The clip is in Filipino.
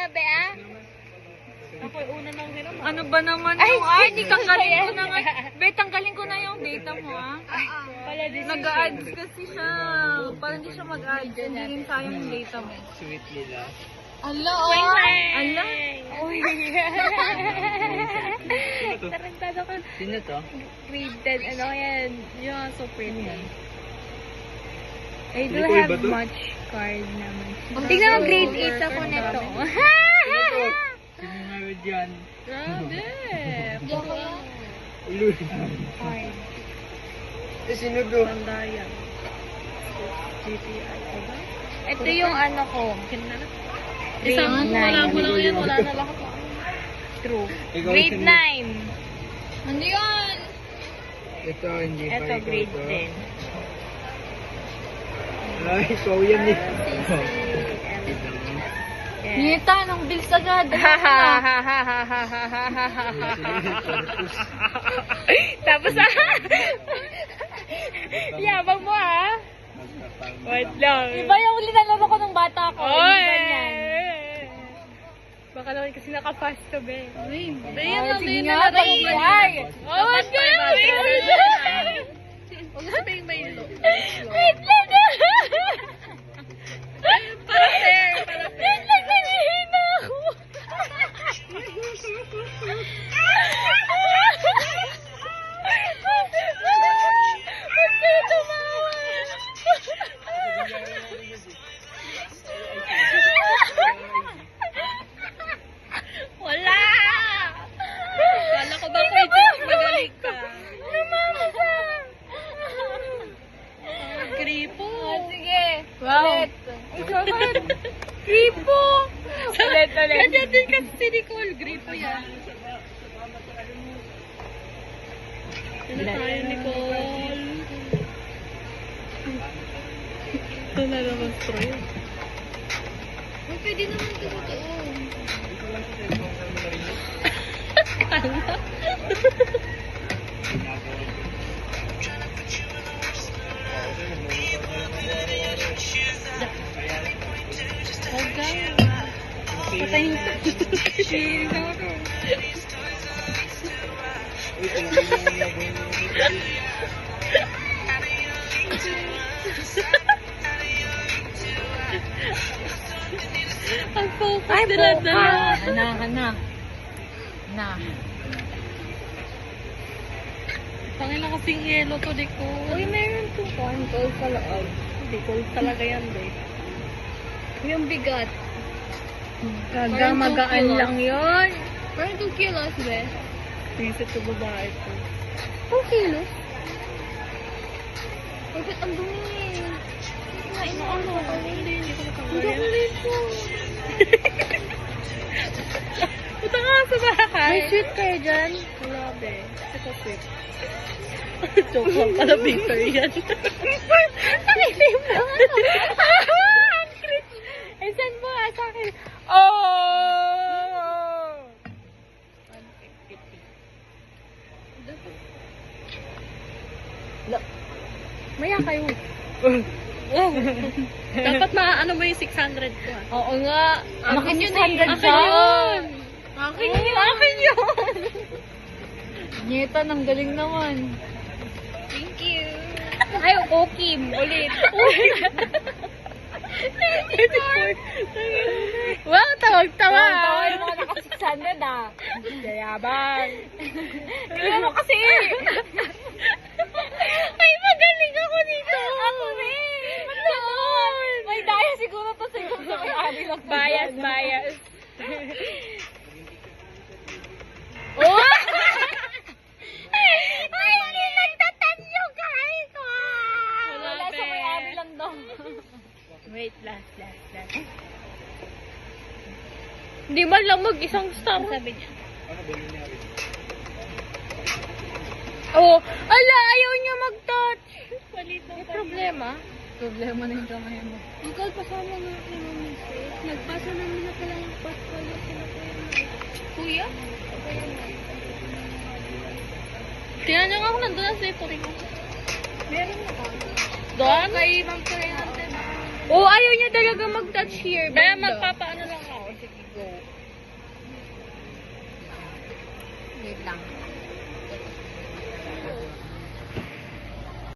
be, ah? Ako yung una nang hiram. Ano ba naman yung ID? Tanggalin ko na nga. Be, tanggalin ko na yung data mo, ah. Nag-a-ads kasi siya. Parang hindi siya mag-ads. Hindi rin sayang yung data mo. Sweet nila. Ala, oh. Ala. Uy. Sino to? Tarantado ka. Sino to? Grade 10. Ano yan? Yung so pretty. I do Hindi ko have iba to. much card naman. Tingnan mo, grade 8 ako nito. Sino to? Sino nga dyan? Grabe. Ulo. Card. Sino to? Pandayan. GTI. Ito yung ano ko. Isang wala mo lang yan. Wala na lahat. True. Ikaw Grade yung- 9. Ano yun? Ito, hindi pa Ito, ikaw grade to. 10. Ay, ikaw yan eh. Nita, nang bills agad. Tapos yabang mo ha. Wait lang. Iba yung linalaro ko nung bata ko. Oy! Iba yan. Baka naman kasi naka-fast to be. Ay, sige nga, pag-iay. Oh my God! Huwag mo sabihin may Wait lang! Para fair. Para fair. Wait lang, nanihina ako. Ba't kayo tumawa? Wala! Kala ko ba pwede magaling ka? Lumawa ka. Gripo. Sige. Wow. Ulit. Ay, sakit. Gripo. Ulit. Ganyan din kasi si Nicole. Gripo yan. Ano tayo, Nicole? Ito na naman straw. Ay, pwede naman ito totoo. Patayin ko. Ang focus nila na. Na. Tangin na kasing yelo to, Nicole. Uy, meron itong control sa loob. Nicole talaga yan, babe. Yung bigat. Gaga, Parang magaan 2 kilos. lang yun. Parang 2 kilos, be. Visit sa babae ko. 2 kilos? Ay, ba't ang dumi? Kumain mo ano? Hindi ko Ang nakakaya. dumi po. Punta nga sa bahay. May sweet kayo dyan? Wala, be. Ito sweet. Joke lang pala, bitter yan. Nakisim na ano? Ang cringe. Ay, saan mo? Sa akin. Oh! Maya kayo. Dapat maano mo yung 600 ko. Oo nga. Akin yun eh. eh. Akin yun. Akin yun. Akin yun. Nita, nang galing naman. Thank you. Ay, Kim. Ulit. Wow, tawag-tawa. Tawag mo ka naka-600 ah. Yayabang. Tingnan mo kasi. Ay, magaling ako dito. Ako rin. Noon. May daya siguro to siguro sa may-ari ng Bias, bias. Oh! Ay, hindi nagtatanyo kahit ko. Wala sa may-ari lang daw. Wait, last. Hindi man lang mag-isang star. Sabi niya. Oh, ala, ayaw niya mag-touch. May problema. Problema na yung kamay mo. Ikaw, pasama nga ako ng message. Nagpasa namin na pala yung portfolio sila kuya. Kuya? Tingnan nyo nga ako nandun sa ipuri ko. Meron na ka. Doon? Kay Ma'am Cleante. Oh, ayaw niya talaga mag-touch here. Kaya banda. magpapaano lang ako. Sige, go. Wait lang.